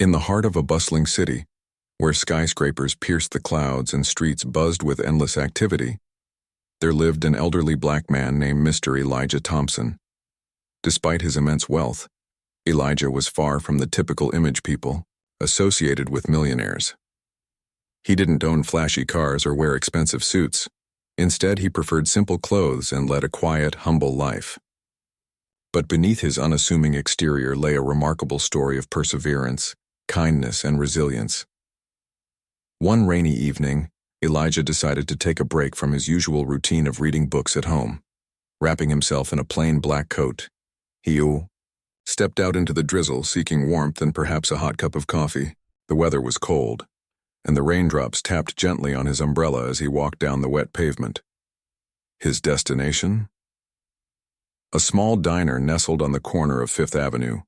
In the heart of a bustling city, where skyscrapers pierced the clouds and streets buzzed with endless activity, there lived an elderly black man named Mr. Elijah Thompson. Despite his immense wealth, Elijah was far from the typical image people associated with millionaires. He didn't own flashy cars or wear expensive suits. Instead, he preferred simple clothes and led a quiet, humble life. But beneath his unassuming exterior lay a remarkable story of perseverance, kindness, and resilience. One rainy evening, Elijah decided to take a break from his usual routine of reading books at home. Wrapping himself in a plain black coat, he stepped out into the drizzle, seeking warmth and perhaps a hot cup of coffee. The weather was cold, and the raindrops tapped gently on his umbrella as he walked down the wet pavement. His destination? A small diner nestled on the corner of Fifth Avenue,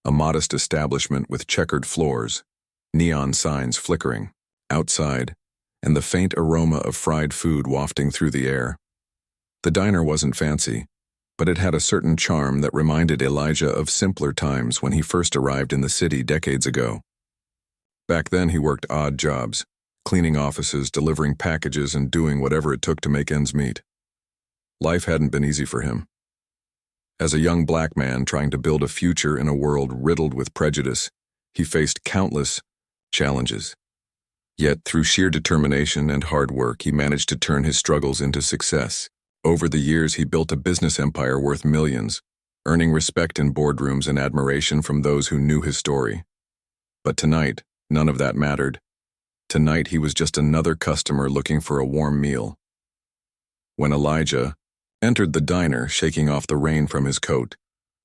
a modest establishment with checkered floors, neon signs flickering outside, and the faint aroma of fried food wafting through the air. The diner wasn't fancy, but it had a certain charm that reminded Elijah of simpler times when he first arrived in the city decades ago. Back then he worked odd jobs, cleaning offices, delivering packages, and doing whatever it took to make ends meet. Life hadn't been easy for him. As a young black man trying to build a future in a world riddled with prejudice, he faced countless challenges. Yet, through sheer determination and hard work, he managed to turn his struggles into success. Over the years, he built a business empire worth millions, earning respect in boardrooms and admiration from those who knew his story. But tonight, none of that mattered. Tonight, he was just another customer looking for a warm meal. When Elijah entered the diner, shaking off the rain from his coat,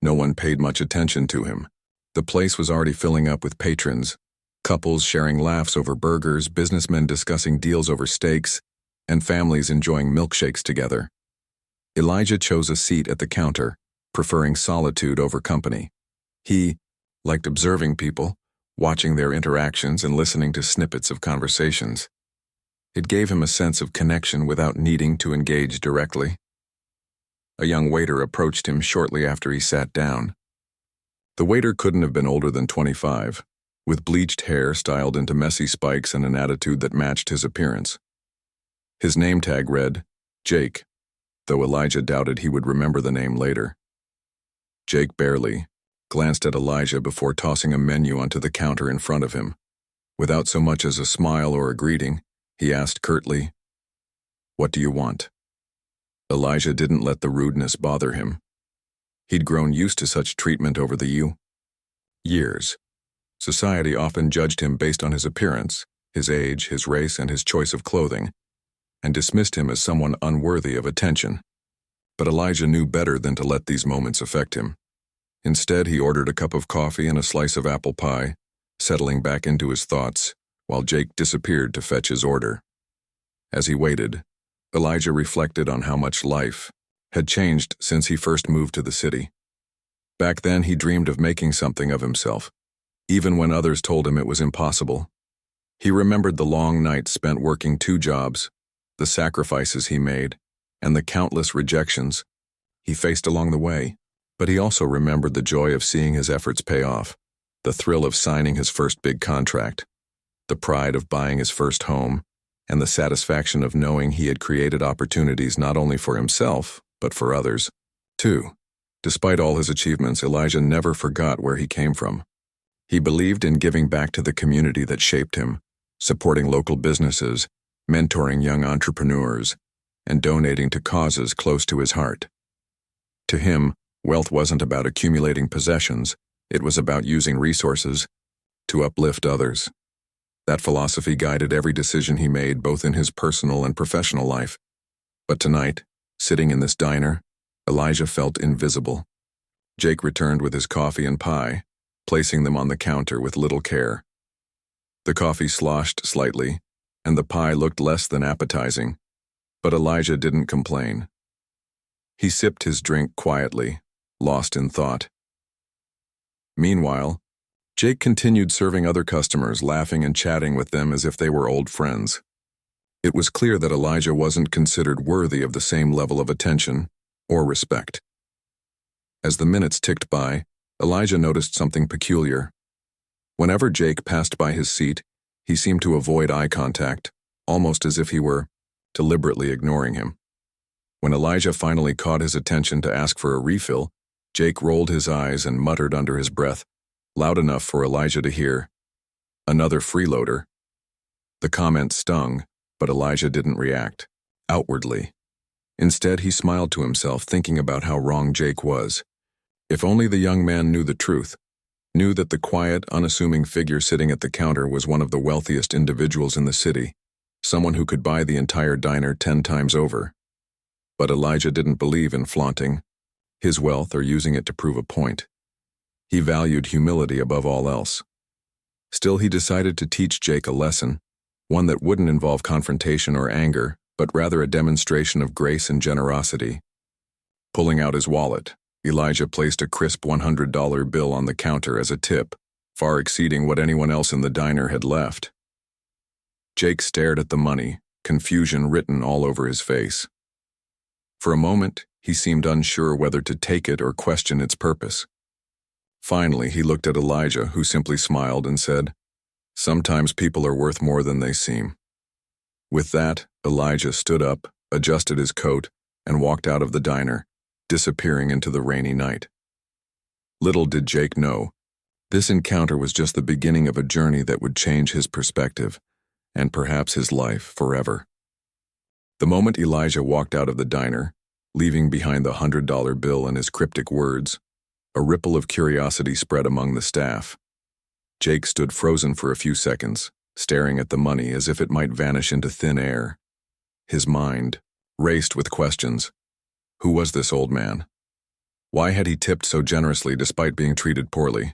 no one paid much attention to him. The place was already filling up with patrons, couples sharing laughs over burgers, businessmen discussing deals over steaks, and families enjoying milkshakes together. Elijah chose a seat at the counter, preferring solitude over company. He liked observing people, watching their interactions and listening to snippets of conversations. It gave him a sense of connection without needing to engage directly. A young waiter approached him shortly after he sat down. The waiter couldn't have been older than 25, with bleached hair styled into messy spikes and an attitude that matched his appearance. His name tag read, Jake, though Elijah doubted he would remember the name later. Jake barely glanced at Elijah before tossing a menu onto the counter in front of him. Without so much as a smile or a greeting, he asked curtly, "What do you want?" Elijah didn't let the rudeness bother him. He'd grown used to such treatment over the years. Society often judged him based on his appearance, his age, his race, and his choice of clothing, and dismissed him as someone unworthy of attention. But Elijah knew better than to let these moments affect him. Instead, he ordered a cup of coffee and a slice of apple pie, settling back into his thoughts while Jake disappeared to fetch his order. As he waited, Elijah reflected on how much life had changed since he first moved to the city. Back then, he dreamed of making something of himself, even when others told him it was impossible. He remembered the long nights spent working 2 jobs, the sacrifices he made, and the countless rejections he faced along the way. But he also remembered the joy of seeing his efforts pay off, the thrill of signing his first big contract, the pride of buying his first home, and the satisfaction of knowing he had created opportunities not only for himself, but for others, too. Despite all his achievements, Elijah never forgot where he came from. He believed in giving back to the community that shaped him, supporting local businesses, mentoring young entrepreneurs, and donating to causes close to his heart. To him, wealth wasn't about accumulating possessions, it was about using resources to uplift others. That philosophy guided every decision he made, both in his personal and professional life. But tonight, sitting in this diner, Elijah felt invisible. Jake returned with his coffee and pie, placing them on the counter with little care. The coffee sloshed slightly, and the pie looked less than appetizing, but Elijah didn't complain. He sipped his drink quietly, lost in thought. Meanwhile, Jake continued serving other customers, laughing and chatting with them as if they were old friends. It was clear that Elijah wasn't considered worthy of the same level of attention or respect. As the minutes ticked by, Elijah noticed something peculiar. Whenever Jake passed by his seat, he seemed to avoid eye contact, almost as if he were deliberately ignoring him. When Elijah finally caught his attention to ask for a refill, Jake rolled his eyes and muttered under his breath, loud enough for Elijah to hear, "Another freeloader." The comment stung, but Elijah didn't react, outwardly. Instead, he smiled to himself, thinking about how wrong Jake was. If only the young man knew the truth, knew that the quiet, unassuming figure sitting at the counter was one of the wealthiest individuals in the city, someone who could buy the entire diner 10 times over. But Elijah didn't believe in flaunting his wealth or using it to prove a point. He valued humility above all else. Still, he decided to teach Jake a lesson, one that wouldn't involve confrontation or anger, but rather a demonstration of grace and generosity. Pulling out his wallet, Elijah placed a crisp $100 bill on the counter as a tip, far exceeding what anyone else in the diner had left. Jake stared at the money, confusion written all over his face. For a moment, he seemed unsure whether to take it or question its purpose. Finally, he looked at Elijah, who simply smiled and said, "Sometimes people are worth more than they seem." With that, Elijah stood up, adjusted his coat, and walked out of the diner, disappearing into the rainy night. Little did Jake know, this encounter was just the beginning of a journey that would change his perspective, and perhaps his life forever. The moment Elijah walked out of the diner, leaving behind the $100 bill and his cryptic words, a ripple of curiosity spread among the staff. Jake stood frozen for a few seconds, staring at the money as if it might vanish into thin air. His mind raced with questions. Who was this old man? Why had he tipped so generously despite being treated poorly?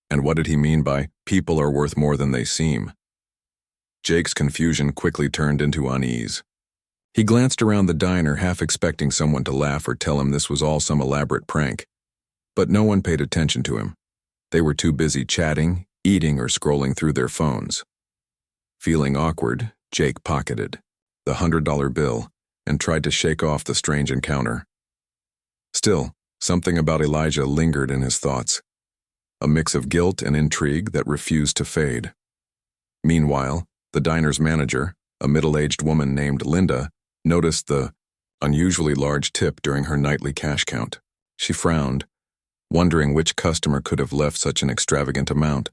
And what did he mean by, "people are worth more than they seem"? Jake's confusion quickly turned into unease. He glanced around the diner, half expecting someone to laugh or tell him this was all some elaborate prank. But no one paid attention to him. They were too busy chatting, eating, or scrolling through their phones. Feeling awkward, Jake pocketed the $100 bill and tried to shake off the strange encounter. Still, something about Elijah lingered in his thoughts, a mix of guilt and intrigue that refused to fade. Meanwhile, the diner's manager, a middle-aged woman named Linda, noticed the unusually large tip during her nightly cash count. She frowned, wondering which customer could have left such an extravagant amount.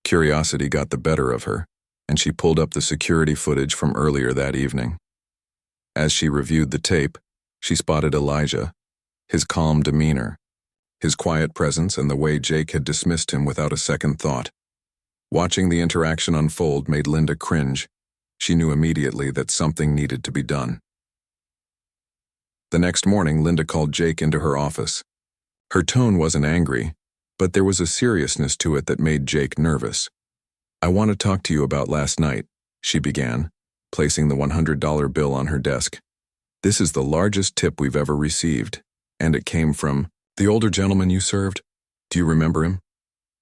Curiosity got the better of her, and she pulled up the security footage from earlier that evening. As she reviewed the tape, she spotted Elijah, his calm demeanor, his quiet presence, and the way Jake had dismissed him without a second thought. Watching the interaction unfold made Linda cringe. She knew immediately that something needed to be done. The next morning, Linda called Jake into her office. Her tone wasn't angry, but there was a seriousness to it that made Jake nervous. "I want to talk to you about last night," she began, placing the $100 bill on her desk. "This is the largest tip we've ever received, and it came from the older gentleman you served. Do you remember him?"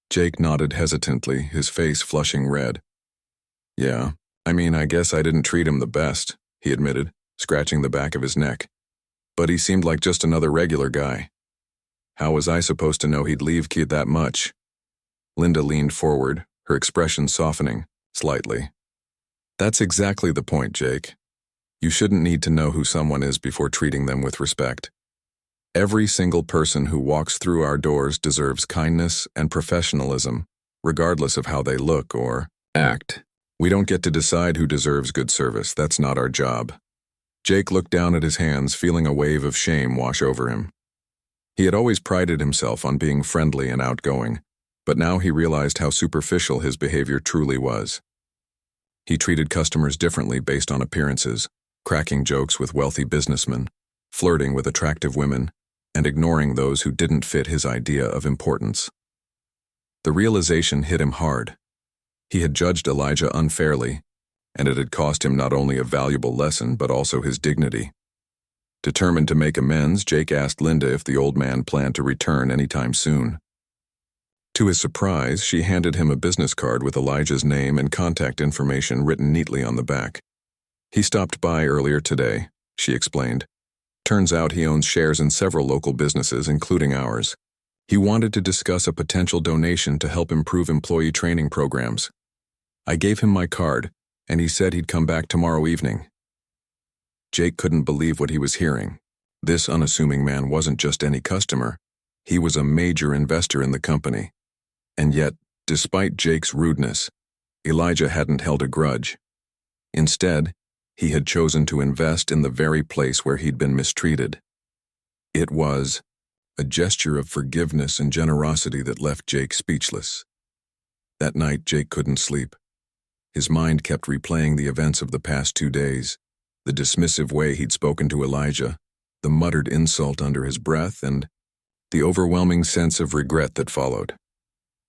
Jake nodded hesitantly, his face flushing red. "Yeah, I guess I didn't treat him the best," he admitted, scratching the back of his neck. "But he seemed like just another regular guy. How was I supposed to know he'd leave Kid that much?" Linda leaned forward, her expression softening slightly. "That's exactly the point, Jake. You shouldn't need to know who someone is before treating them with respect. Every single person who walks through our doors deserves kindness and professionalism, regardless of how they look or act. We don't get to decide who deserves good service. That's not our job." Jake looked down at his hands, feeling a wave of shame wash over him. He had always prided himself on being friendly and outgoing, but now he realized how superficial his behavior truly was. He treated customers differently based on appearances, cracking jokes with wealthy businessmen, flirting with attractive women, and ignoring those who didn't fit his idea of importance. The realization hit him hard. He had judged Elijah unfairly, and it had cost him not only a valuable lesson but also his dignity. Determined to make amends, Jake asked Linda if the old man planned to return anytime soon. To his surprise, she handed him a business card with Elijah's name and contact information written neatly on the back. "He stopped by earlier today," she explained. "Turns out he owns shares in several local businesses, including ours. He wanted to discuss a potential donation to help improve employee training programs. I gave him my card, and he said he'd come back tomorrow evening. Jake couldn't believe what he was hearing. This unassuming man wasn't just any customer. He was a major investor in the company. And yet, despite Jake's rudeness, Elijah hadn't held a grudge. Instead, he had chosen to invest in the very place where he'd been mistreated. It was a gesture of forgiveness and generosity that left Jake speechless. That night, Jake couldn't sleep. His mind kept replaying the events of the past 2 days, the dismissive way he'd spoken to Elijah, the muttered insult under his breath, and the overwhelming sense of regret that followed.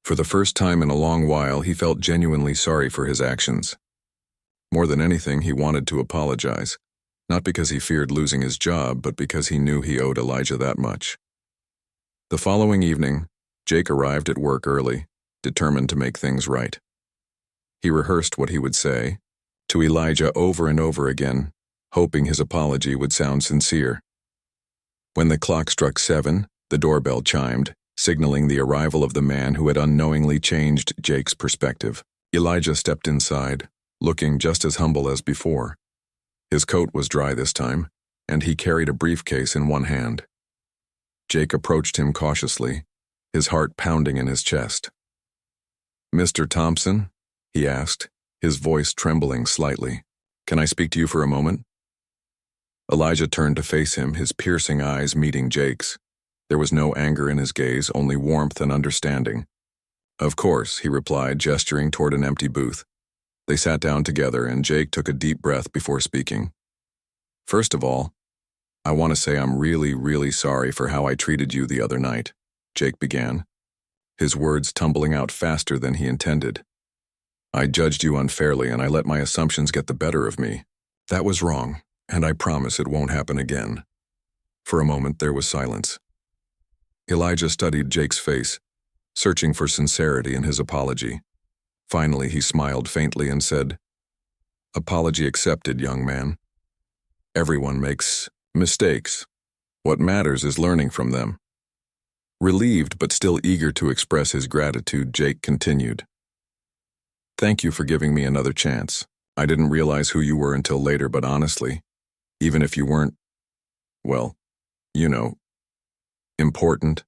For the first time in a long while, he felt genuinely sorry for his actions. More than anything, he wanted to apologize, not because he feared losing his job, but because he knew he owed Elijah that much. The following evening, Jake arrived at work early, determined to make things right. He rehearsed what he would say to Elijah over and over again, hoping his apology would sound sincere. When the clock struck 7, the doorbell chimed, signaling the arrival of the man who had unknowingly changed Jake's perspective. Elijah stepped inside, looking just as humble as before. His coat was dry this time, and he carried a briefcase in one hand. Jake approached him cautiously, his heart pounding in his chest. "Mr. Thompson?" he asked, his voice trembling slightly. "Can I speak to you for a moment?" Elijah turned to face him, his piercing eyes meeting Jake's. There was no anger in his gaze, only warmth and understanding. "Of course," he replied, gesturing toward an empty booth. They sat down together, and Jake took a deep breath before speaking. "First of all, I want to say I'm really, really sorry for how I treated you the other night," Jake began, his words tumbling out faster than he intended. "I judged you unfairly, and I let my assumptions get the better of me. That was wrong, and I promise it won't happen again." For a moment, there was silence. Elijah studied Jake's face, searching for sincerity in his apology. Finally, he smiled faintly and said, "Apology accepted, young man. Everyone makes mistakes. What matters is learning from them." Relieved but still eager to express his gratitude, Jake continued, "Thank you for giving me another chance. I didn't realize who you were until later, but honestly, even if you weren't, well, you know, important,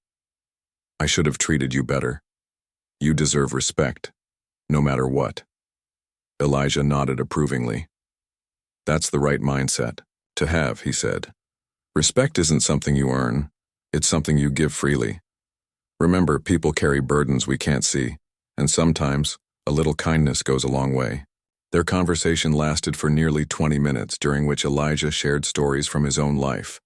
I should have treated you better. You deserve respect, no matter what." Elijah nodded approvingly. "That's the right mindset to have," he said. "Respect isn't something you earn, it's something you give freely. Remember, people carry burdens we can't see, and sometimes a little kindness goes a long way." Their conversation lasted for nearly 20 minutes, during which Elijah shared stories from his own life.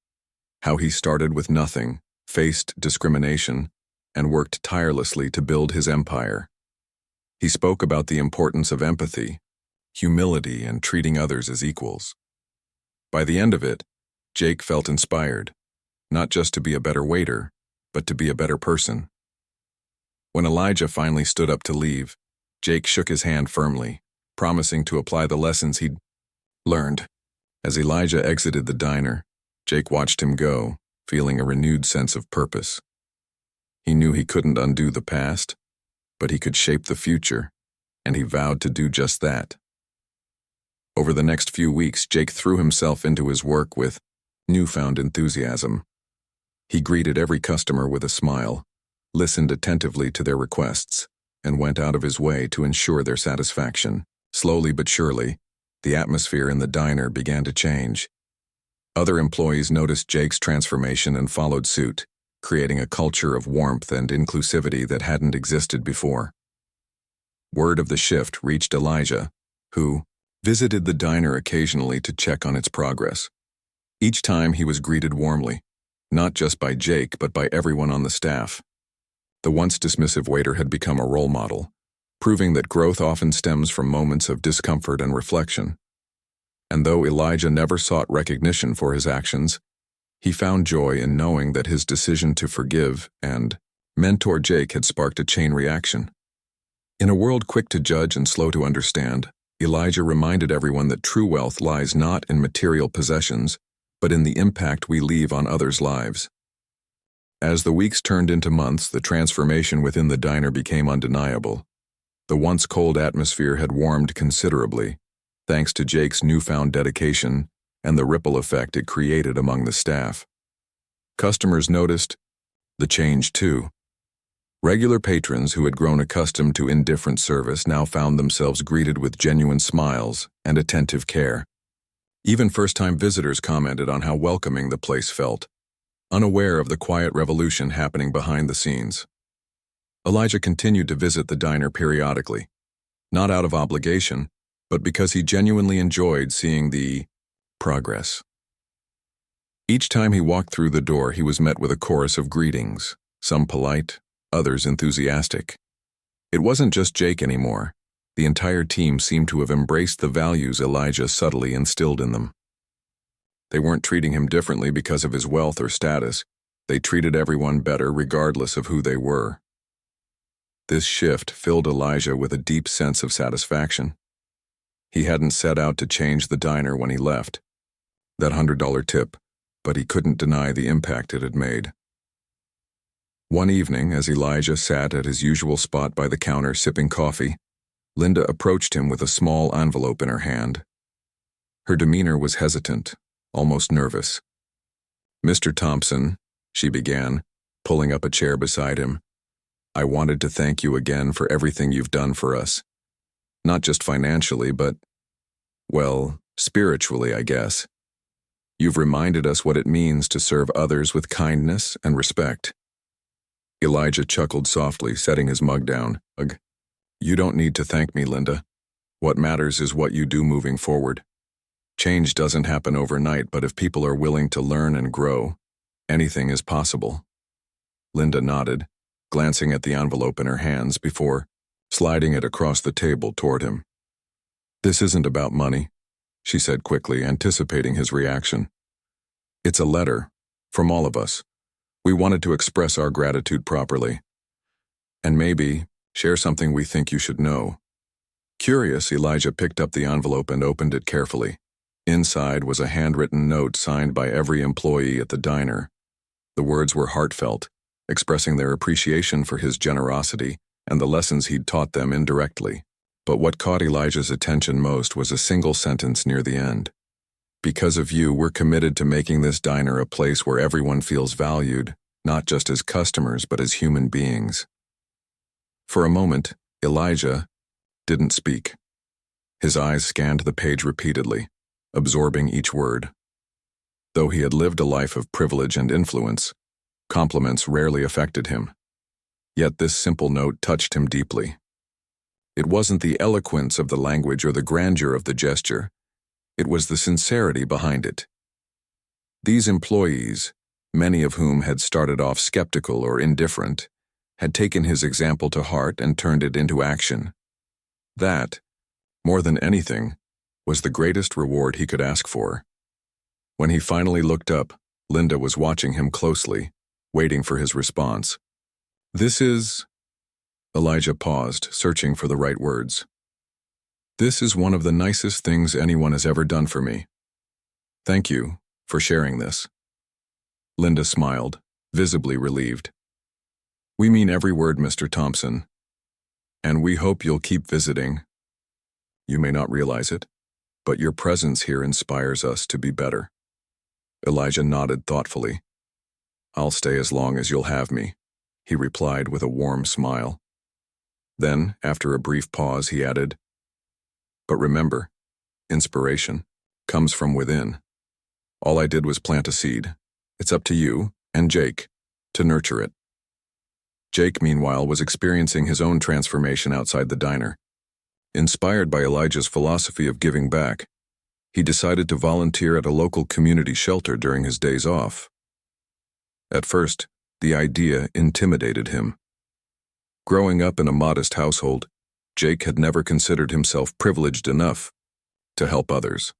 How he started with nothing, faced discrimination, and worked tirelessly to build his empire. He spoke about the importance of empathy, humility, and treating others as equals. By the end of it, Jake felt inspired, not just to be a better waiter, but to be a better person. When Elijah finally stood up to leave, Jake shook his hand firmly, promising to apply the lessons he'd learned. As Elijah exited the diner, Jake watched him go, feeling a renewed sense of purpose. He knew he couldn't undo the past, but he could shape the future, and he vowed to do just that. Over the next few weeks, Jake threw himself into his work with newfound enthusiasm. He greeted every customer with a smile, listened attentively to their requests, and went out of his way to ensure their satisfaction. Slowly but surely, the atmosphere in the diner began to change. Other employees noticed Jake's transformation and followed suit, creating a culture of warmth and inclusivity that hadn't existed before. Word of the shift reached Elijah, who visited the diner occasionally to check on its progress. Each time he was greeted warmly, not just by Jake but by everyone on the staff. The once dismissive waiter had become a role model, proving that growth often stems from moments of discomfort and reflection. And though Elijah never sought recognition for his actions, he found joy in knowing that his decision to forgive and mentor Jake had sparked a chain reaction. In a world quick to judge and slow to understand, Elijah reminded everyone that true wealth lies not in material possessions, but in the impact we leave on others' lives. As the weeks turned into months, the transformation within the diner became undeniable. The once cold atmosphere had warmed considerably, thanks to Jake's newfound dedication and the ripple effect it created among the staff. Customers noticed the change too. Regular patrons who had grown accustomed to indifferent service now found themselves greeted with genuine smiles and attentive care. Even first-time visitors commented on how welcoming the place felt, unaware of the quiet revolution happening behind the scenes. Elijah continued to visit the diner periodically, not out of obligation, but because he genuinely enjoyed seeing the progress. Each time he walked through the door, he was met with a chorus of greetings, some polite, others enthusiastic. It wasn't just Jake anymore. The entire team seemed to have embraced the values Elijah subtly instilled in them. They weren't treating him differently because of his wealth or status. They treated everyone better regardless of who they were. This shift filled Elijah with a deep sense of satisfaction. He hadn't set out to change the diner when he left, that $100 tip, but he couldn't deny the impact it had made. One evening, as Elijah sat at his usual spot by the counter sipping coffee, Linda approached him with a small envelope in her hand. Her demeanor was hesitant, almost nervous. "Mr. Thompson," she began, pulling up a chair beside him, "I wanted to thank you again for everything you've done for us. Not just financially, but, well, spiritually, I guess. You've reminded us what it means to serve others with kindness and respect." Elijah chuckled softly, setting his mug down. "Ugh. You don't need to thank me, Linda. What matters is what you do moving forward. Change doesn't happen overnight, but if people are willing to learn and grow, anything is possible." Linda nodded, glancing at the envelope in her hands before sliding it across the table toward him. "This isn't about money," she said quickly, anticipating his reaction. "It's a letter, from all of us. We wanted to express our gratitude properly. And maybe share something we think you should know." Curious, Elijah picked up the envelope and opened it carefully. Inside was a handwritten note signed by every employee at the diner. The words were heartfelt, expressing their appreciation for his generosity and the lessons he'd taught them indirectly. But what caught Elijah's attention most was a single sentence near the end. "Because of you, we're committed to making this diner a place where everyone feels valued, not just as customers, but as human beings." For a moment, Elijah didn't speak. His eyes scanned the page repeatedly, absorbing each word. Though he had lived a life of privilege and influence, compliments rarely affected him. Yet this simple note touched him deeply. It wasn't the eloquence of the language or the grandeur of the gesture. It was the sincerity behind it. These employees, many of whom had started off skeptical or indifferent, had taken his example to heart and turned it into action. That, more than anything, was the greatest reward he could ask for. When he finally looked up, Linda was watching him closely, waiting for his response. "This is..." Elijah paused, searching for the right words. "This is one of the nicest things anyone has ever done for me. Thank you for sharing this." Linda smiled, visibly relieved. "We mean every word, Mr. Thompson. And we hope you'll keep visiting. You may not realize it, but your presence here inspires us to be better." Elijah nodded thoughtfully. "I'll stay as long as you'll have me," he replied with a warm smile. Then, after a brief pause, he added, "But remember, inspiration comes from within. All I did was plant a seed. It's up to you, and Jake, to nurture it." Jake, meanwhile, was experiencing his own transformation outside the diner. Inspired by Elijah's philosophy of giving back, he decided to volunteer at a local community shelter during his days off. At first, the idea intimidated him. Growing up in a modest household, Jake had never considered himself privileged enough to help others.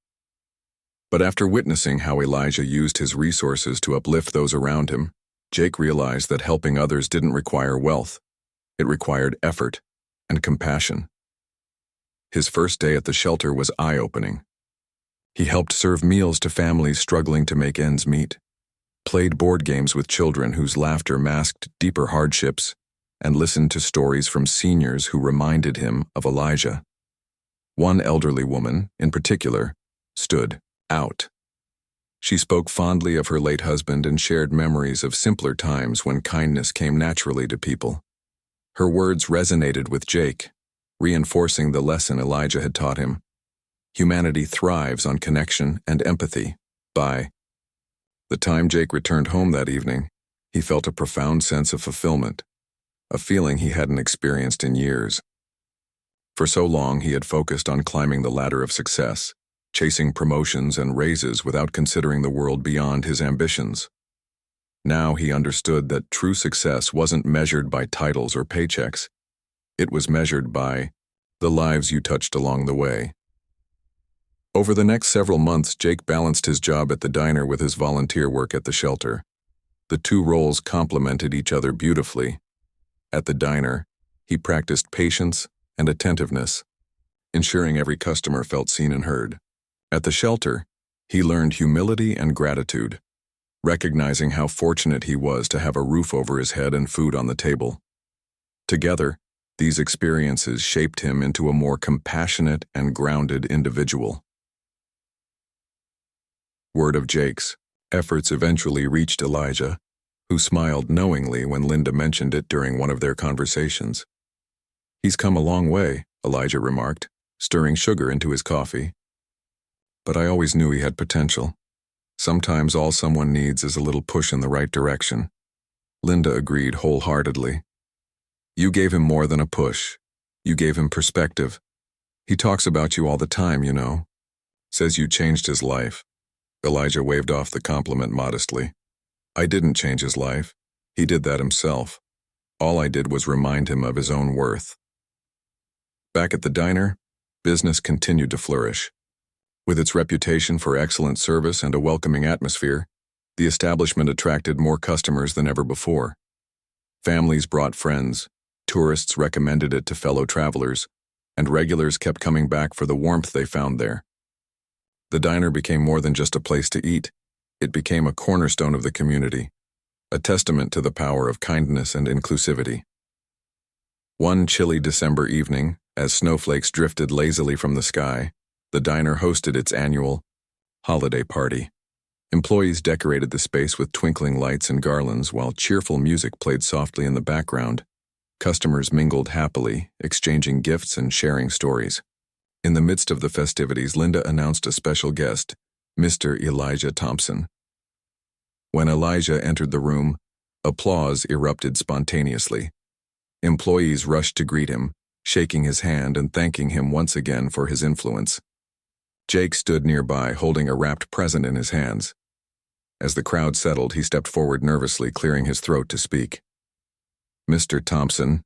But after witnessing how Elijah used his resources to uplift those around him, Jake realized that helping others didn't require wealth. It required effort and compassion. His first day at the shelter was eye-opening. He helped serve meals to families struggling to make ends meet. played board games with children whose laughter masked deeper hardships, and listened to stories from seniors who reminded him of Elijah. One elderly woman, in particular, stood out. She spoke fondly of her late husband and shared memories of simpler times when kindness came naturally to people. Her words resonated with Jake, reinforcing the lesson Elijah had taught him. Humanity thrives on connection and empathy. By the time Jake returned home that evening, he felt a profound sense of fulfillment, a feeling he hadn't experienced in years. For so long, he had focused on climbing the ladder of success, chasing promotions and raises without considering the world beyond his ambitions. Now he understood that true success wasn't measured by titles or paychecks. It was measured by the lives you touched along the way. Over the next several months, Jake balanced his job at the diner with his volunteer work at the shelter. The two roles complemented each other beautifully. At the diner, he practiced patience and attentiveness, ensuring every customer felt seen and heard. At the shelter, he learned humility and gratitude, recognizing how fortunate he was to have a roof over his head and food on the table. Together, these experiences shaped him into a more compassionate and grounded individual. Word of Jake's efforts eventually reached Elijah, who smiled knowingly when Linda mentioned it during one of their conversations. "He's come a long way," Elijah remarked, stirring sugar into his coffee. "But I always knew he had potential. Sometimes all someone needs is a little push in the right direction." Linda agreed wholeheartedly. "You gave him more than a push. You gave him perspective. He talks about you all the time, you know. Says you changed his life." Elijah waved off the compliment modestly. "I didn't change his life. He did that himself. All I did was remind him of his own worth." Back at the diner, business continued to flourish. With its reputation for excellent service and a welcoming atmosphere, the establishment attracted more customers than ever before. Families brought friends, tourists recommended it to fellow travelers, and regulars kept coming back for the warmth they found there. The diner became more than just a place to eat. It became a cornerstone of the community, a testament to the power of kindness and inclusivity. One chilly December evening, as snowflakes drifted lazily from the sky, the diner hosted its annual holiday party. Employees decorated the space with twinkling lights and garlands while cheerful music played softly in the background. Customers mingled happily, exchanging gifts and sharing stories. In the midst of the festivities, Linda announced a special guest, Mr. Elijah Thompson. When Elijah entered the room, applause erupted spontaneously. Employees rushed to greet him, shaking his hand and thanking him once again for his influence. Jake stood nearby, holding a wrapped present in his hands. As the crowd settled, he stepped forward nervously, clearing his throat to speak. "Mr. Thompson,"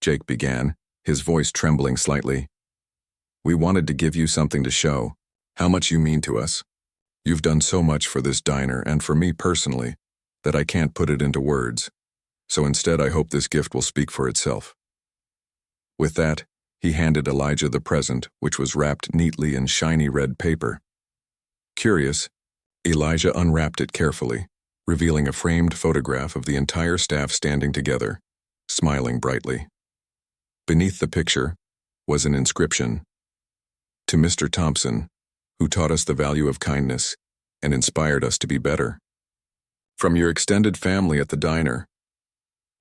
Jake began, his voice trembling slightly, "we wanted to give you something to show how much you mean to us. You've done so much for this diner and for me personally that I can't put it into words. So instead, I hope this gift will speak for itself." With that, he handed Elijah the present, which was wrapped neatly in shiny red paper. Curious, Elijah unwrapped it carefully, revealing a framed photograph of the entire staff standing together, smiling brightly. Beneath the picture was an inscription: "To Mr. Thompson, who taught us the value of kindness and inspired us to be better. From your extended family at the diner."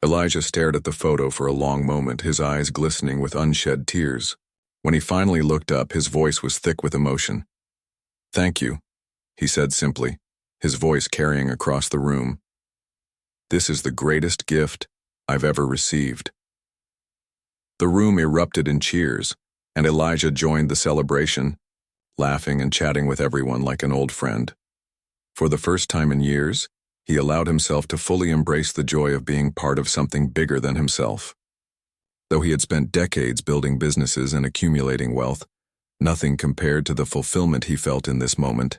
Elijah stared at the photo for a long moment, his eyes glistening with unshed tears. When he finally looked up, his voice was thick with emotion. "Thank you," he said simply, his voice carrying across the room. "This is the greatest gift I've ever received." The room erupted in cheers, and Elijah joined the celebration, laughing and chatting with everyone like an old friend. For the first time in years, he allowed himself to fully embrace the joy of being part of something bigger than himself. Though he had spent decades building businesses and accumulating wealth, nothing compared to the fulfillment he felt in this moment.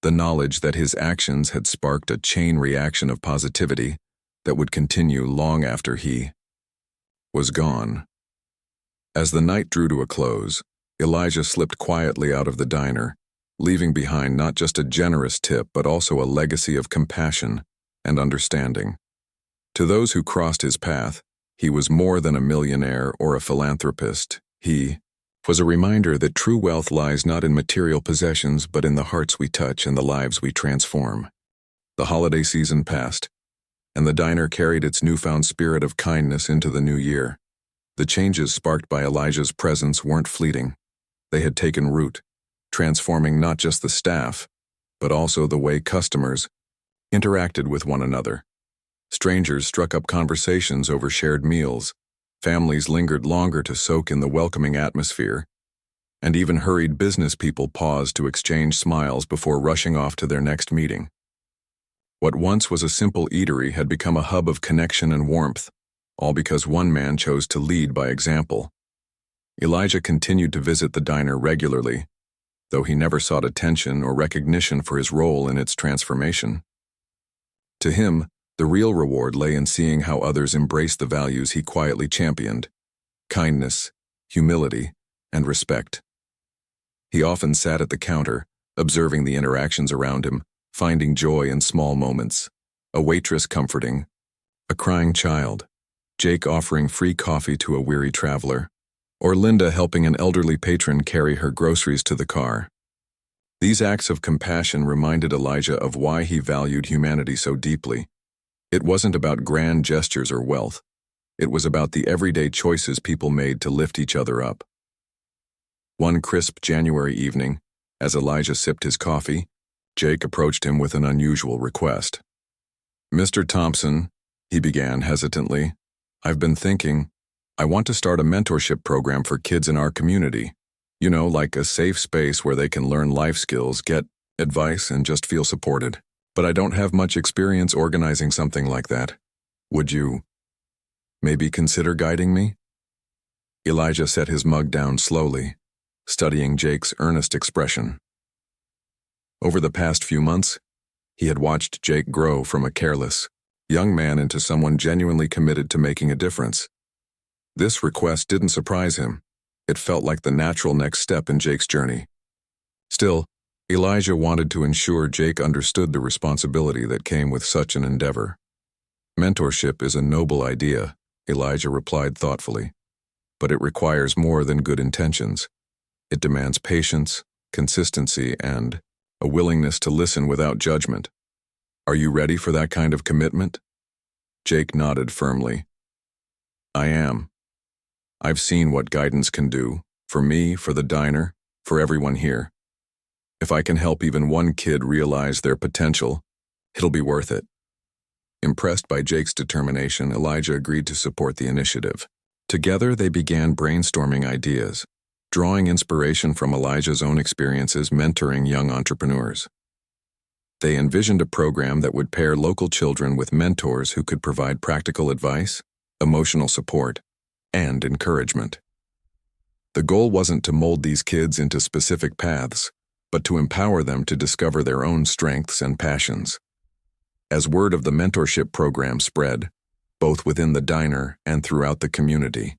The knowledge that his actions had sparked a chain reaction of positivity that would continue long after he was gone. As the night drew to a close, Elijah slipped quietly out of the diner, leaving behind not just a generous tip but also a legacy of compassion and understanding. To those who crossed his path, he was more than a millionaire or a philanthropist. He was a reminder that true wealth lies not in material possessions but in the hearts we touch and the lives we transform. The holiday season passed, and the diner carried its newfound spirit of kindness into the new year. The changes sparked by Elijah's presence weren't fleeting. They had taken root, transforming not just the staff, but also the way customers interacted with one another. Strangers struck up conversations over shared meals, families lingered longer to soak in the welcoming atmosphere, and even hurried business people paused to exchange smiles before rushing off to their next meeting. What once was a simple eatery had become a hub of connection and warmth, all because one man chose to lead by example. Elijah continued to visit the diner regularly, though he never sought attention or recognition for his role in its transformation. To him, the real reward lay in seeing how others embraced the values he quietly championed: kindness, humility, and respect. He often sat at the counter, observing the interactions around him, finding joy in small moments: a waitress comforting, a crying child, Jake offering free coffee to a weary traveler, or Linda helping an elderly patron carry her groceries to the car. These acts of compassion reminded Elijah of why he valued humanity so deeply. It wasn't about grand gestures or wealth. It was about the everyday choices people made to lift each other up. One crisp January evening, as Elijah sipped his coffee, Jake approached him with an unusual request. "Mr. Thompson," he began hesitantly, "I've been thinking, I want to start a mentorship program for kids in our community. You know, like a safe space where they can learn life skills, get advice, and just feel supported. But I don't have much experience organizing something like that. Would you maybe consider guiding me?" Elijah set his mug down slowly, studying Jake's earnest expression. Over the past few months, he had watched Jake grow from a careless young man into someone genuinely committed to making a difference. This request didn't surprise him. It felt like the natural next step in Jake's journey. Still, Elijah wanted to ensure Jake understood the responsibility that came with such an endeavor. "Mentorship is a noble idea," Elijah replied thoughtfully, "but it requires more than good intentions. It demands patience, consistency, and a willingness to listen without judgment. Are you ready for that kind of commitment?" Jake nodded firmly. "I am. I've seen what guidance can do, for me, for the diner, for everyone here. If I can help even one kid realize their potential, it'll be worth it." Impressed by Jake's determination, Elijah agreed to support the initiative. Together, they began brainstorming ideas, drawing inspiration from Elijah's own experiences mentoring young entrepreneurs. They envisioned a program that would pair local children with mentors who could provide practical advice, emotional support, and encouragement. The goal wasn't to mold these kids into specific paths, but to empower them to discover their own strengths and passions. As word of the mentorship program spread, both within the diner and throughout the community,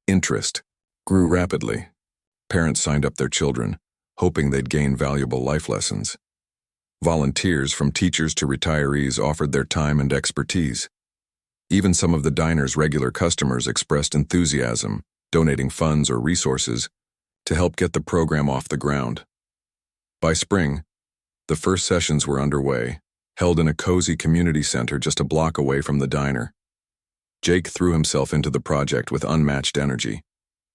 interest grew rapidly. Parents signed up their children, hoping they'd gain valuable life lessons. Volunteers, from teachers to retirees, offered their time and expertise. Even some of the diner's regular customers expressed enthusiasm, donating funds or resources to help get the program off the ground. By spring, the first sessions were underway, held in a cozy community center just a block away from the diner. Jake threw himself into the project with unmatched energy.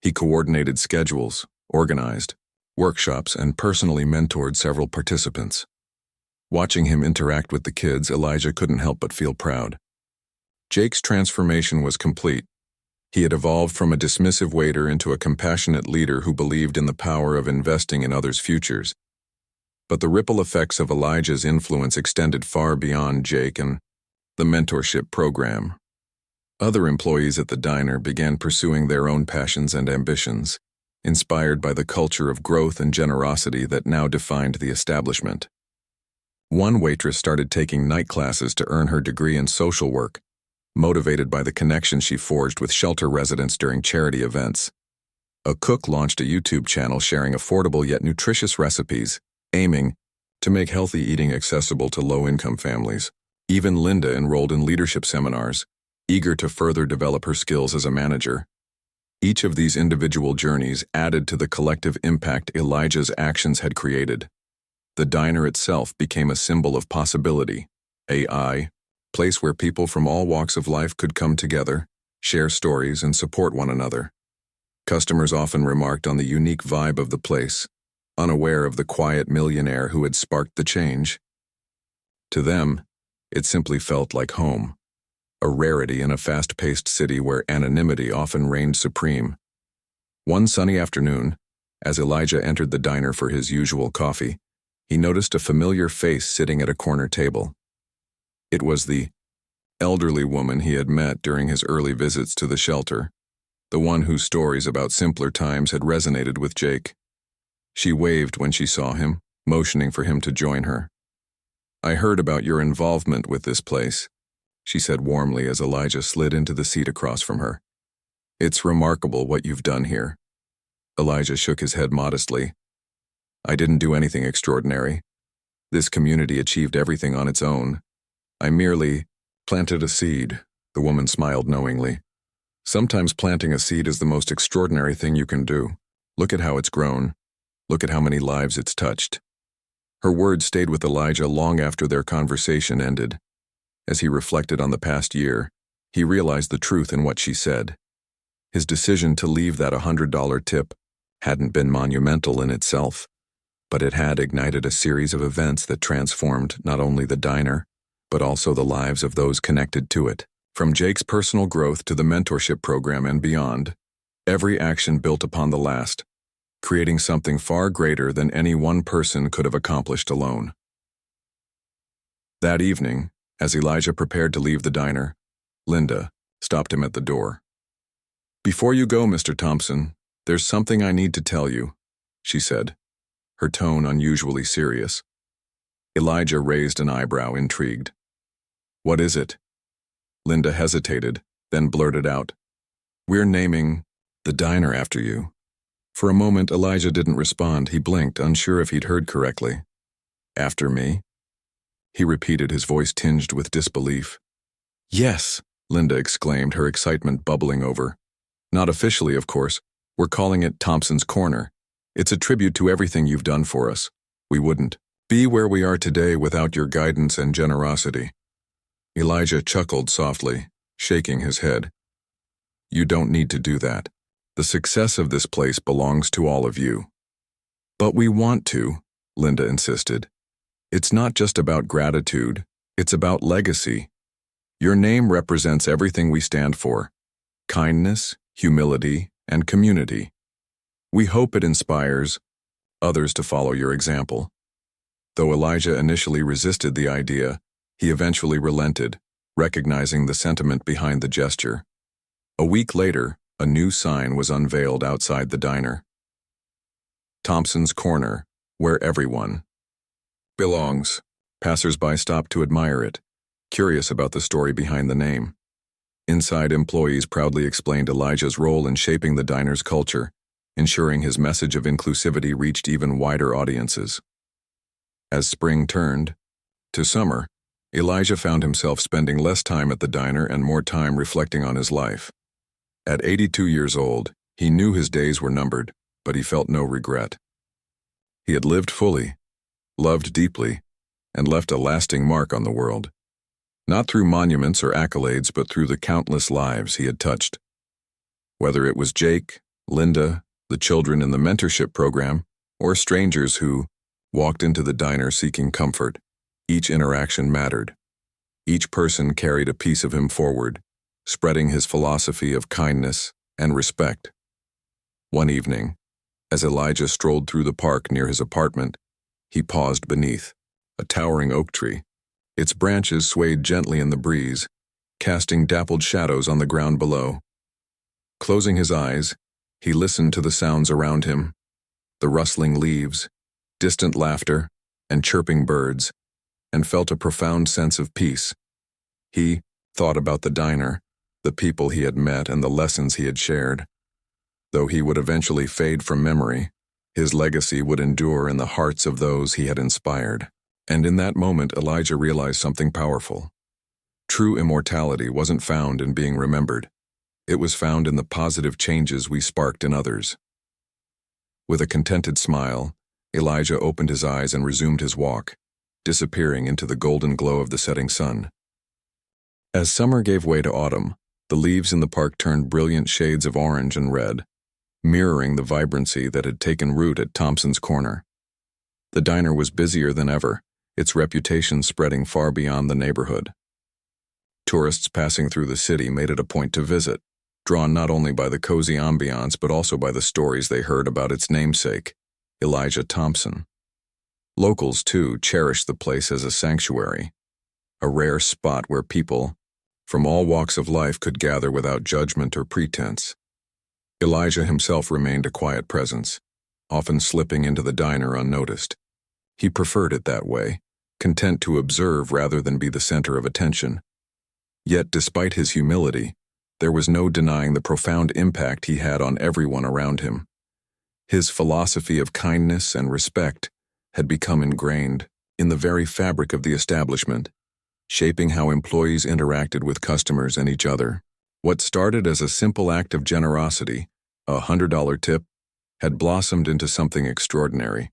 He coordinated schedules, organized workshops, and personally mentored several participants. Watching him interact with the kids, Elijah couldn't help but feel proud. Jake's transformation was complete. He had evolved from a dismissive waiter into a compassionate leader who believed in the power of investing in others' futures. But the ripple effects of Elijah's influence extended far beyond Jake and the mentorship program. Other employees at the diner began pursuing their own passions and ambitions, inspired by the culture of growth and generosity that now defined the establishment. One waitress started taking night classes to earn her degree in social work, motivated by the connection she forged with shelter residents during charity events. A cook launched a YouTube channel sharing affordable yet nutritious recipes, aiming to make healthy eating accessible to low-income families. Even Linda enrolled in leadership seminars, eager to further develop her skills as a manager. Each of these individual journeys added to the collective impact Elijah's actions had created. The diner itself became a symbol of possibility, a place where people from all walks of life could come together, share stories, and support one another. Customers often remarked on the unique vibe of the place, unaware of the quiet millionaire who had sparked the change. To them, it simply felt like home, a rarity in a fast-paced city where anonymity often reigned supreme. One sunny afternoon, as Elijah entered the diner for his usual coffee, he noticed a familiar face sitting at a corner table. It was the elderly woman he had met during his early visits to the shelter, the one whose stories about simpler times had resonated with Jake. She waved when she saw him, motioning for him to join her. "I heard about your involvement with this place," she said warmly as Elijah slid into the seat across from her. "It's remarkable what you've done here." Elijah shook his head modestly. "I didn't do anything extraordinary. This community achieved everything on its own. I merely planted a seed," the woman smiled knowingly. "Sometimes planting a seed is the most extraordinary thing you can do. Look at how it's grown. Look at how many lives it's touched." Her words stayed with Elijah long after their conversation ended. As he reflected on the past year, he realized the truth in what she said. His decision to leave that $100 tip hadn't been monumental in itself, but it had ignited a series of events that transformed not only the diner, but also the lives of those connected to it. From Jake's personal growth to the mentorship program and beyond, every action built upon the last, creating something far greater than any one person could have accomplished alone. That evening, as Elijah prepared to leave the diner, Linda stopped him at the door. "Before you go, Mr. Thompson, there's something I need to tell you," she said, her tone unusually serious. Elijah raised an eyebrow, intrigued. "What is it?" Linda hesitated, then blurted out, "We're naming the diner after you." For a moment, Elijah didn't respond. He blinked, unsure if he'd heard correctly. "After me?" he repeated, his voice tinged with disbelief. "Yes," Linda exclaimed, her excitement bubbling over. "Not officially, of course. We're calling it Thompson's Corner. It's a tribute to everything you've done for us. We wouldn't be where we are today without your guidance and generosity." Elijah chuckled softly, shaking his head. "You don't need to do that. The success of this place belongs to all of you." "But we want to," Linda insisted. "It's not just about gratitude, it's about legacy. Your name represents everything we stand for: kindness, humility, and community. We hope it inspires others to follow your example." Though Elijah initially resisted the idea, he eventually relented, recognizing the sentiment behind the gesture. A week later, a new sign was unveiled outside the diner. Thompson's Corner, where everyone belongs. Passers-by stopped to admire it, curious about the story behind the name. Inside, employees proudly explained Elijah's role in shaping the diner's culture, ensuring his message of inclusivity reached even wider audiences. As spring turned to summer, Elijah found himself spending less time at the diner and more time reflecting on his life. At 82 years old, he knew his days were numbered, but he felt no regret. He had lived fully, loved deeply, and left a lasting mark on the world. Not through monuments or accolades, but through the countless lives he had touched. Whether it was Jake, Linda, the children in the mentorship program, or strangers who walked into the diner seeking comfort, each interaction mattered. Each person carried a piece of him forward, spreading his philosophy of kindness and respect. One evening, as Elijah strolled through the park near his apartment, he paused beneath a towering oak tree. Its branches swayed gently in the breeze, casting dappled shadows on the ground below. Closing his eyes, he listened to the sounds around him: the rustling leaves, distant laughter, and chirping birds, and felt a profound sense of peace. He thought about the diner, the people he had met, and the lessons he had shared. Though he would eventually fade from memory, His legacy would endure in the hearts of those he had inspired. And in that moment, Elijah realized something powerful. True immortality wasn't found in being remembered. It was found in the positive changes we sparked in others. With a contented smile, Elijah opened his eyes and resumed his walk, disappearing into the golden glow of the setting sun. As summer gave way to autumn, the leaves in the park turned brilliant shades of orange and red, mirroring the vibrancy that had taken root at Thompson's Corner. The diner was busier than ever, its reputation spreading far beyond the neighborhood. Tourists passing through the city made it a point to visit, drawn not only by the cozy ambiance but also by the stories they heard about its namesake, Elijah Thompson. Locals, too, cherished the place as a sanctuary, a rare spot where people from all walks of life could gather without judgment or pretense. Elijah himself remained a quiet presence, often slipping into the diner unnoticed. He preferred it that way, content to observe rather than be the center of attention. Yet, despite his humility, there was no denying the profound impact he had on everyone around him. His philosophy of kindness and respect had become ingrained in the very fabric of the establishment, shaping how employees interacted with customers and each other. What started as a simple act of generosity, a $100 tip, had blossomed into something extraordinary,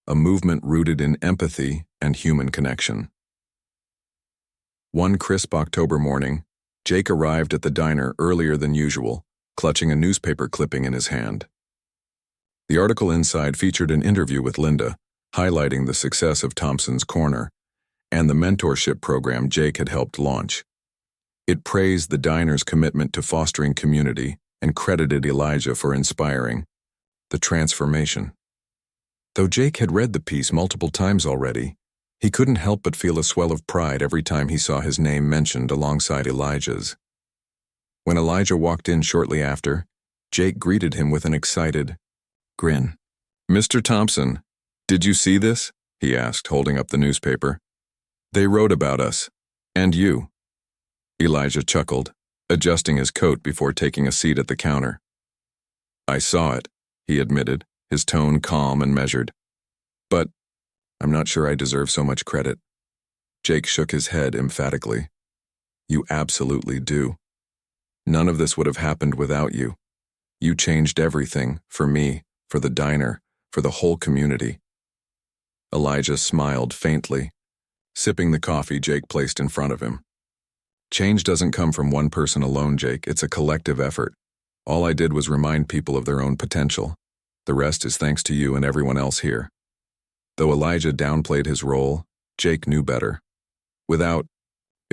a movement rooted in empathy and human connection. One crisp October morning, Jake arrived at the diner earlier than usual, clutching a newspaper clipping in his hand. The article inside featured an interview with Linda, highlighting the success of Thompson's Corner and the mentorship program Jake had helped launch. It praised the diner's commitment to fostering community and credited Elijah for inspiring the transformation. Though Jake had read the piece multiple times already, he couldn't help but feel a swell of pride every time he saw his name mentioned alongside Elijah's. When Elijah walked in shortly after, Jake greeted him with an excited grin. "Mr. Thompson, did you see this?" he asked, holding up the newspaper. "They wrote about us. And you." Elijah chuckled, adjusting his coat before taking a seat at the counter. "I saw it," he admitted, his tone calm and measured. "But I'm not sure I deserve so much credit." Jake shook his head emphatically. "You absolutely do. None of this would have happened without you. You changed everything, for me, for the diner, for the whole community." Elijah smiled faintly, sipping the coffee Jake placed in front of him. "Change doesn't come from one person alone, Jake. It's a collective effort. All I did was remind people of their own potential. The rest is thanks to you and everyone else here." Though Elijah downplayed his role, Jake knew better. Without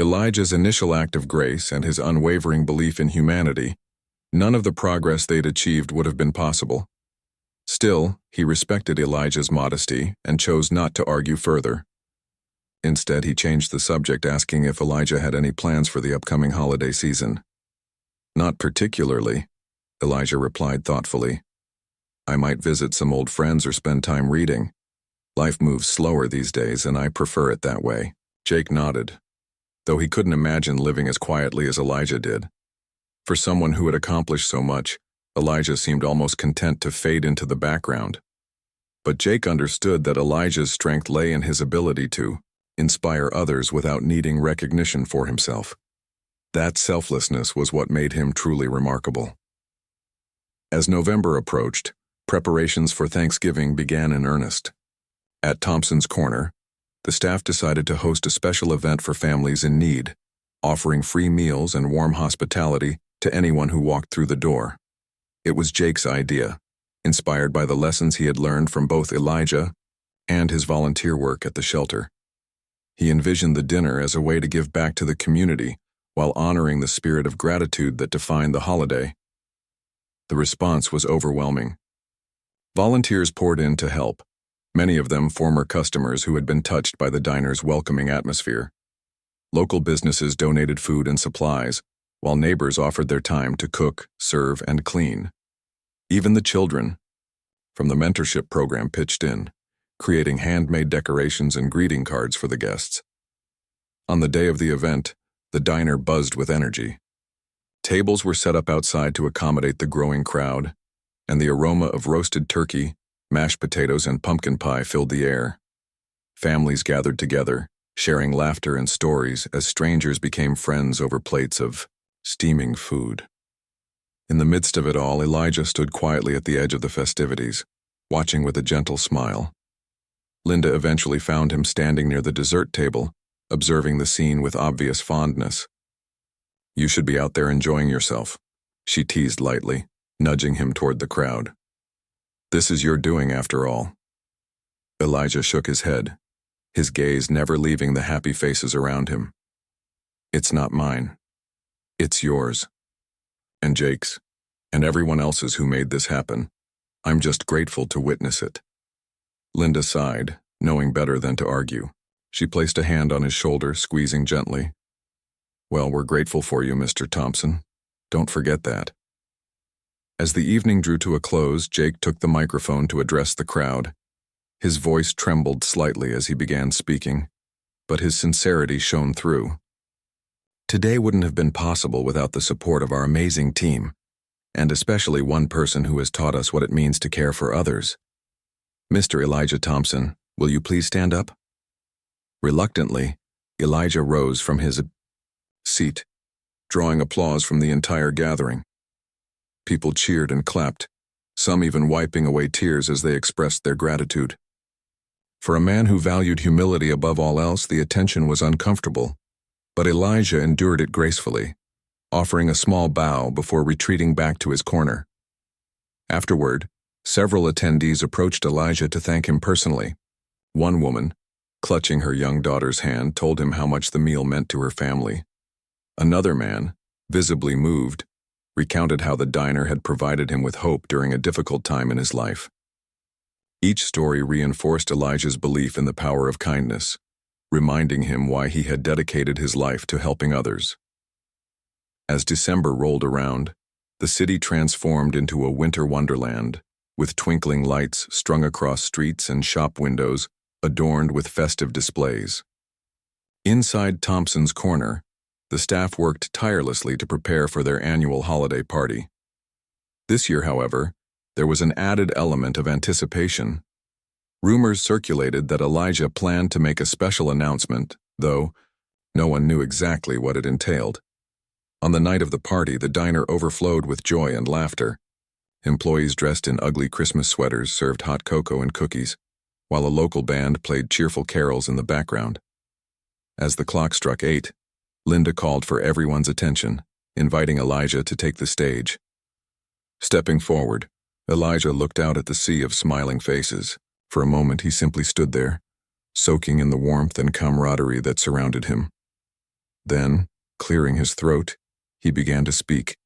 Elijah's initial act of grace and his unwavering belief in humanity, none of the progress they'd achieved would have been possible. Still, he respected Elijah's modesty and chose not to argue further. Instead, he changed the subject, asking if Elijah had any plans for the upcoming holiday season. "Not particularly," Elijah replied thoughtfully. "I might visit some old friends or spend time reading. Life moves slower these days, and I prefer it that way." Jake nodded, though he couldn't imagine living as quietly as Elijah did. For someone who had accomplished so much, Elijah seemed almost content to fade into the background. But Jake understood that Elijah's strength lay in his ability to inspire others without needing recognition for himself. That selflessness was what made him truly remarkable. As November approached, preparations for Thanksgiving began in earnest. At Thompson's Corner, the staff decided to host a special event for families in need, offering free meals and warm hospitality to anyone who walked through the door. It was Jake's idea, inspired by the lessons he had learned from both Elijah and his volunteer work at the shelter. He envisioned the dinner as a way to give back to the community while honoring the spirit of gratitude that defined the holiday. The response was overwhelming. Volunteers poured in to help, many of them former customers who had been touched by the diner's welcoming atmosphere. Local businesses donated food and supplies, while neighbors offered their time to cook, serve, and clean. Even the children from the mentorship program pitched in, creating handmade decorations and greeting cards for the guests. On the day of the event, the diner buzzed with energy. Tables were set up outside to accommodate the growing crowd, and the aroma of roasted turkey, Mashed potatoes and pumpkin pie filled the air. Families gathered together, sharing laughter and stories as strangers became friends over plates of steaming food. In the midst of it all, Elijah stood quietly at the edge of the festivities, watching with a gentle smile. Linda eventually found him standing near the dessert table, observing the scene with obvious fondness. "You should be out there enjoying yourself," she teased lightly, nudging him toward the crowd. "This is your doing after all." Elijah shook his head, his gaze never leaving the happy faces around him. "It's not mine. It's yours. And Jake's, and everyone else's who made this happen. I'm just grateful to witness it." Linda sighed, knowing better than to argue. She placed a hand on his shoulder, squeezing gently. "Well, we're grateful for you, Mr. Thompson. Don't forget that." As the evening drew to a close, Jake took the microphone to address the crowd. His voice trembled slightly as he began speaking, but his sincerity shone through. "Today wouldn't have been possible without the support of our amazing team, and especially one person who has taught us what it means to care for others. Mr. Elijah Thompson, will you please stand up?" Reluctantly, Elijah rose from his seat, drawing applause from the entire gathering. People cheered and clapped, some even wiping away tears as they expressed their gratitude. For a man who valued humility above all else, the attention was uncomfortable, but Elijah endured it gracefully, offering a small bow before retreating back to his corner. Afterward, several attendees approached Elijah to thank him personally. One woman, clutching her young daughter's hand, told him how much the meal meant to her family. Another man, visibly moved, recounted how the diner had provided him with hope during a difficult time in his life. Each story reinforced Elijah's belief in the power of kindness, reminding him why he had dedicated his life to helping others. As December rolled around, the city transformed into a winter wonderland, with twinkling lights strung across streets and shop windows adorned with festive displays. Inside Thompson's Corner, the staff worked tirelessly to prepare for their annual holiday party. This year, however, there was an added element of anticipation. Rumors circulated that Elijah planned to make a special announcement, though no one knew exactly what it entailed. On the night of the party, the diner overflowed with joy and laughter. Employees dressed in ugly Christmas sweaters served hot cocoa and cookies, while a local band played cheerful carols in the background. As the clock struck 8, Linda called for everyone's attention, inviting Elijah to take the stage. Stepping forward, Elijah looked out at the sea of smiling faces. For a moment, he simply stood there, soaking in the warmth and camaraderie that surrounded him. Then, clearing his throat, he began to speak.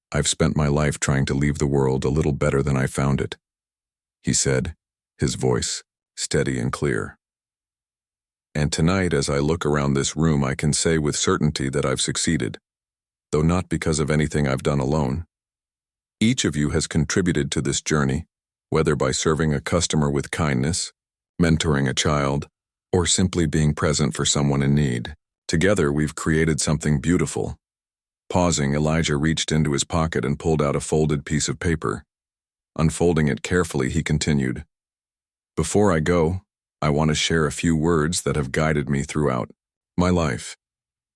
"I've spent my life trying to leave the world a little better than I found it," he said, his voice steady and clear. "And tonight, as I look around this room, I can say with certainty that I've succeeded, though not because of anything I've done alone. Each of you has contributed to this journey, whether by serving a customer with kindness, mentoring a child, or simply being present for someone in need. Together, we've created something beautiful." Pausing, Elijah reached into his pocket and pulled out a folded piece of paper. Unfolding it carefully, he continued, "Before I go, I want to share a few words that have guided me throughout my life.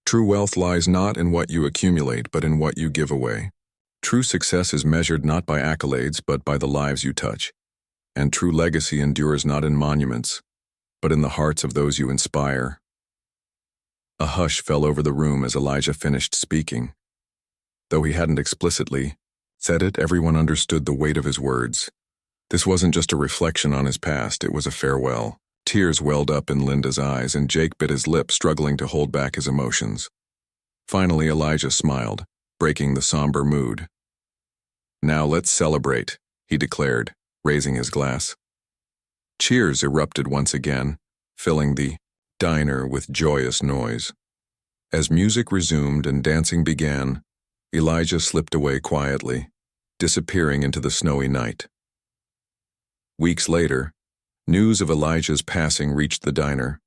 True wealth lies not in what you accumulate, but in what you give away. True success is measured not by accolades, but by the lives you touch. And true legacy endures not in monuments, but in the hearts of those you inspire." A hush fell over the room as Elijah finished speaking. Though he hadn't explicitly said it, everyone understood the weight of his words. This wasn't just a reflection on his past, it was a farewell. Tears welled up in Linda's eyes, and Jake bit his lip, struggling to hold back his emotions. Finally, Elijah smiled, breaking the somber mood. "Now let's celebrate," he declared, raising his glass. Cheers erupted once again, filling the diner with joyous noise. As music resumed and dancing began, Elijah slipped away quietly, disappearing into the snowy night. Weeks later, news of Elijah's passing reached the diner.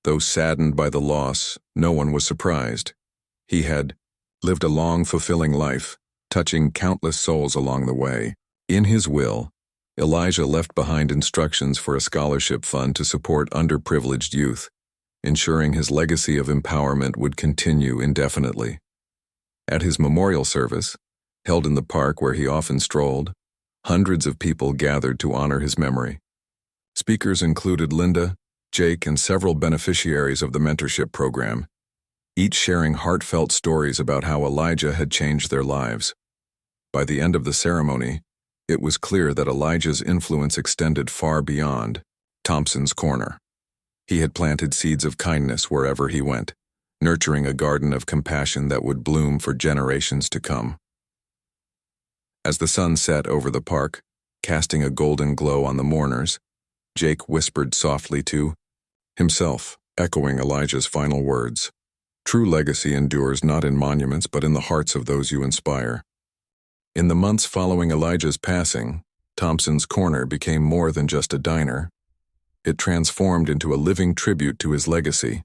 Though saddened by the loss, no one was surprised. He had lived a long, fulfilling life, touching countless souls along the way. In his will, Elijah left behind instructions for a scholarship fund to support underprivileged youth, ensuring his legacy of empowerment would continue indefinitely. At his memorial service, held in the park where he often strolled, hundreds of people gathered to honor his memory. Speakers included Linda, Jake, and several beneficiaries of the mentorship program, each sharing heartfelt stories about how Elijah had changed their lives. By the end of the ceremony, it was clear that Elijah's influence extended far beyond Thompson's Corner. He had planted seeds of kindness wherever he went, nurturing a garden of compassion that would bloom for generations to come. As the sun set over the park, casting a golden glow on the mourners, Jake whispered softly to himself, echoing Elijah's final words. True legacy endures not in monuments but in the hearts of those you inspire. In the months following Elijah's passing, Thompson's Corner became more than just a diner. It transformed into a living tribute to his legacy.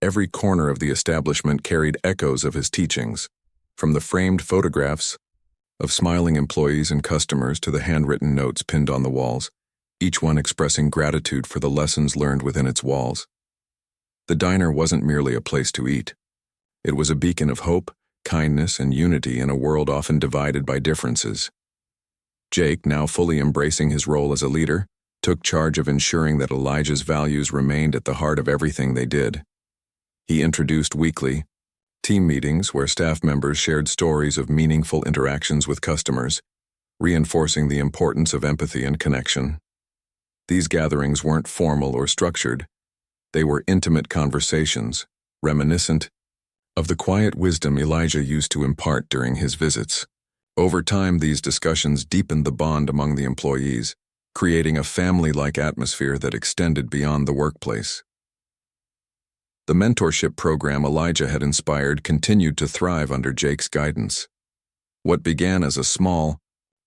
Every corner of the establishment carried echoes of his teachings, from the framed photographs of smiling employees and customers to the handwritten notes pinned on the walls, each one expressing gratitude for the lessons learned within its walls. The diner wasn't merely a place to eat. It was a beacon of hope, kindness, and unity in a world often divided by differences. Jake, now fully embracing his role as a leader, took charge of ensuring that Elijah's values remained at the heart of everything they did. He introduced weekly team meetings where staff members shared stories of meaningful interactions with customers, reinforcing the importance of empathy and connection. These gatherings weren't formal or structured. They were intimate conversations, reminiscent of the quiet wisdom Elijah used to impart during his visits. Over time, these discussions deepened the bond among the employees, creating a family-like atmosphere that extended beyond the workplace. The mentorship program Elijah had inspired continued to thrive under Jake's guidance. What began as a small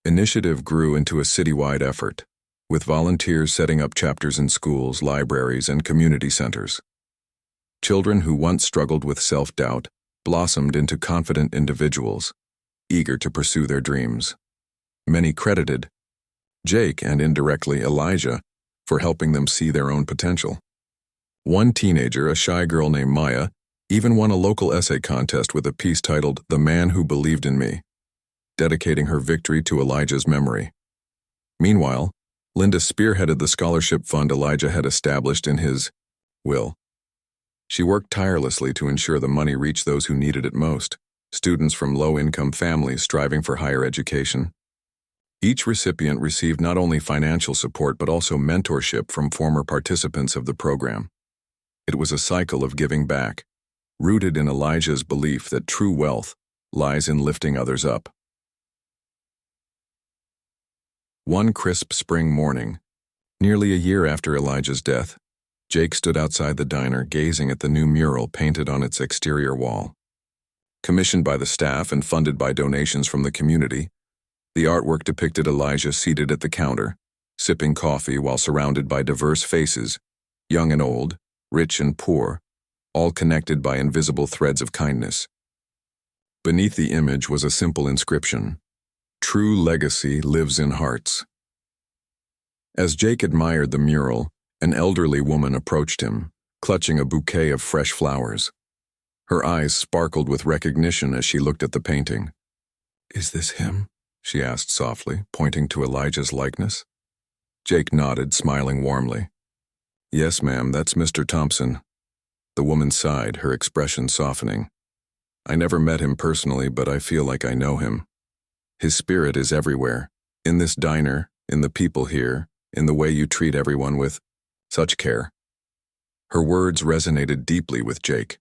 initiative grew into a citywide effort, with volunteers setting up chapters in schools, libraries, and community centers. Children who once struggled with self-doubt blossomed into confident individuals, eager to pursue their dreams. Many credited Jake and indirectly Elijah for helping them see their own potential. One teenager, a shy girl named Maya, even won a local essay contest with a piece titled "The Man Who Believed in Me," dedicating her victory to Elijah's memory. Meanwhile, Linda spearheaded the scholarship fund Elijah had established in his will. She worked tirelessly to ensure the money reached those who needed it most, students from low-income families striving for higher education. Each recipient received not only financial support but also mentorship from former participants of the program. It was a cycle of giving back, rooted in Elijah's belief that true wealth lies in lifting others up. One crisp spring morning, nearly a year after Elijah's death, Jake stood outside the diner gazing at the new mural painted on its exterior wall. Commissioned by the staff and funded by donations from the community, the artwork depicted Elijah seated at the counter, sipping coffee while surrounded by diverse faces, young and old, rich and poor, all connected by invisible threads of kindness. Beneath the image was a simple inscription: "True legacy lives in hearts." As Jake admired the mural, an elderly woman approached him, clutching a bouquet of fresh flowers. Her eyes sparkled with recognition as she looked at the painting. "Is this him?" she asked softly, pointing to Elijah's likeness. Jake nodded, smiling warmly. "Yes, ma'am, that's Mr. Thompson." The woman sighed, her expression softening. "I never met him personally, but I feel like I know him. His spirit is everywhere, in this diner, in the people here, in the way you treat everyone with such care." Her words resonated deeply with Jake.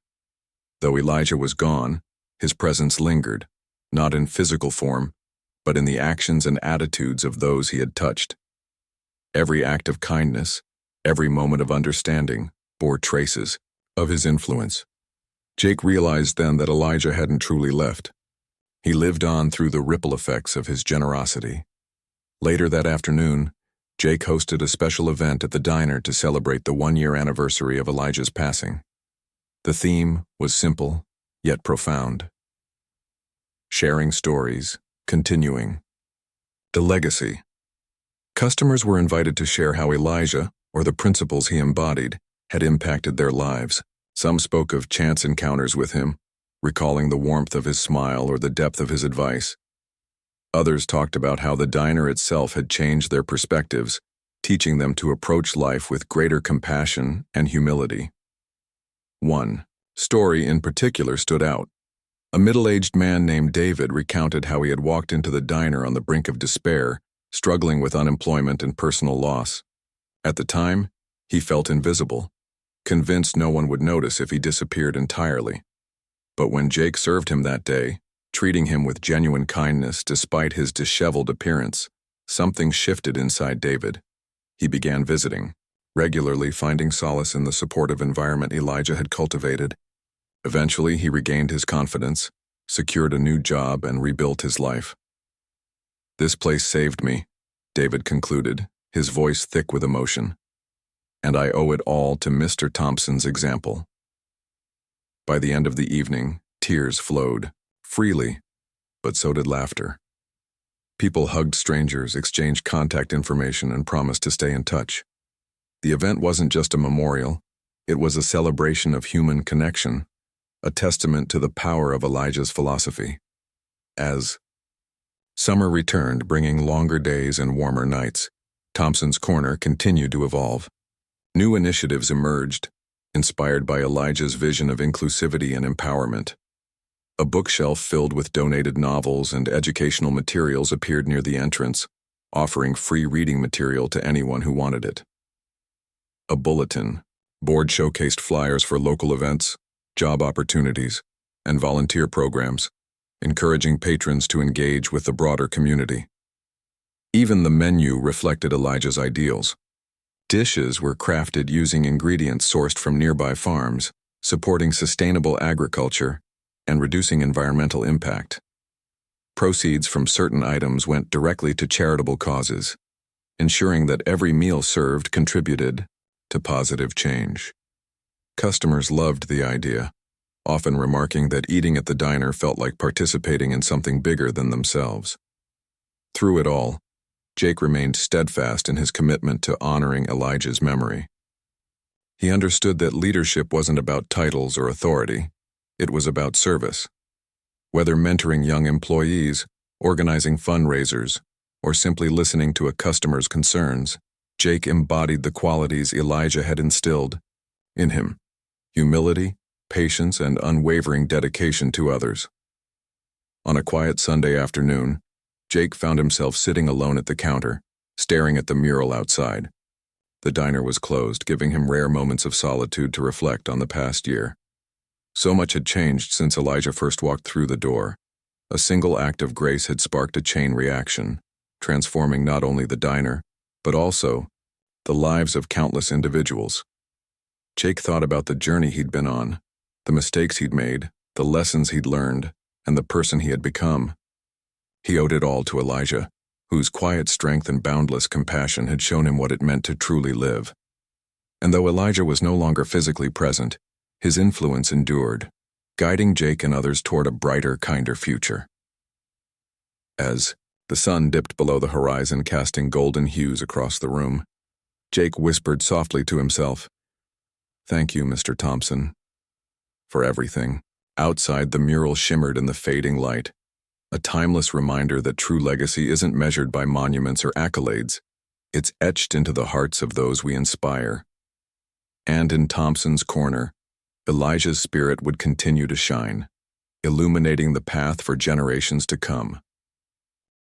Though Elijah was gone, his presence lingered, not in physical form, but in the actions and attitudes of those he had touched. Every act of kindness, every moment of understanding, bore traces of his influence. Jake realized then that Elijah hadn't truly left. He lived on through the ripple effects of his generosity. Later that afternoon, Jake hosted a special event at the diner to celebrate the one-year anniversary of Elijah's passing. The theme was simple, yet profound. Sharing stories, continuing the legacy. Customers were invited to share how Elijah, or the principles he embodied, had impacted their lives. Some spoke of chance encounters with him, recalling the warmth of his smile or the depth of his advice. Others talked about how the diner itself had changed their perspectives, teaching them to approach life with greater compassion and humility. One story in particular stood out. A middle-aged man named David recounted how he had walked into the diner on the brink of despair, struggling with unemployment and personal loss. At the time, he felt invisible, convinced no one would notice if he disappeared entirely. But when Jake served him that day, treating him with genuine kindness despite his disheveled appearance, something shifted inside David. He began visiting, regularly finding solace in the supportive environment Elijah had cultivated. Eventually, he regained his confidence, secured a new job, and rebuilt his life. "This place saved me," David concluded, his voice thick with emotion. "And I owe it all to Mr. Thompson's example." By the end of the evening, tears flowed, freely, but so did laughter. People hugged strangers, exchanged contact information, and promised to stay in touch. The event wasn't just a memorial, it was a celebration of human connection, a testament to the power of Elijah's philosophy. As summer returned, bringing longer days and warmer nights, Thompson's Corner continued to evolve. New initiatives emerged, inspired by Elijah's vision of inclusivity and empowerment. A bookshelf filled with donated novels and educational materials appeared near the entrance, offering free reading material to anyone who wanted it. A bulletin board showcased flyers for local events, job opportunities, and volunteer programs, encouraging patrons to engage with the broader community. Even the menu reflected Elijah's ideals. Dishes were crafted using ingredients sourced from nearby farms, supporting sustainable agriculture and reducing environmental impact. Proceeds from certain items went directly to charitable causes, ensuring that every meal served contributed to positive change. Customers loved the idea, often remarking that eating at the diner felt like participating in something bigger than themselves. Through it all, Jake remained steadfast in his commitment to honoring Elijah's memory. He understood that leadership wasn't about titles or authority, it was about service. Whether mentoring young employees, organizing fundraisers, or simply listening to a customer's concerns, Jake embodied the qualities Elijah had instilled in him: humility, patience, and unwavering dedication to others. On a quiet Sunday afternoon, Jake found himself sitting alone at the counter, staring at the mural outside. The diner was closed, giving him rare moments of solitude to reflect on the past year. So much had changed since Elijah first walked through the door. A single act of grace had sparked a chain reaction, transforming not only the diner, but also the lives of countless individuals. Jake thought about the journey he'd been on, the mistakes he'd made, the lessons he'd learned, and the person he had become. He owed it all to Elijah, whose quiet strength and boundless compassion had shown him what it meant to truly live. And though Elijah was no longer physically present, his influence endured, guiding Jake and others toward a brighter, kinder future. As the sun dipped below the horizon, casting golden hues across the room, Jake whispered softly to himself, "Thank you, Mr. Thompson, for everything." Outside, the mural shimmered in the fading light, a timeless reminder that true legacy isn't measured by monuments or accolades, it's etched into the hearts of those we inspire. And in Thompson's Corner, Elijah's spirit would continue to shine, illuminating the path for generations to come.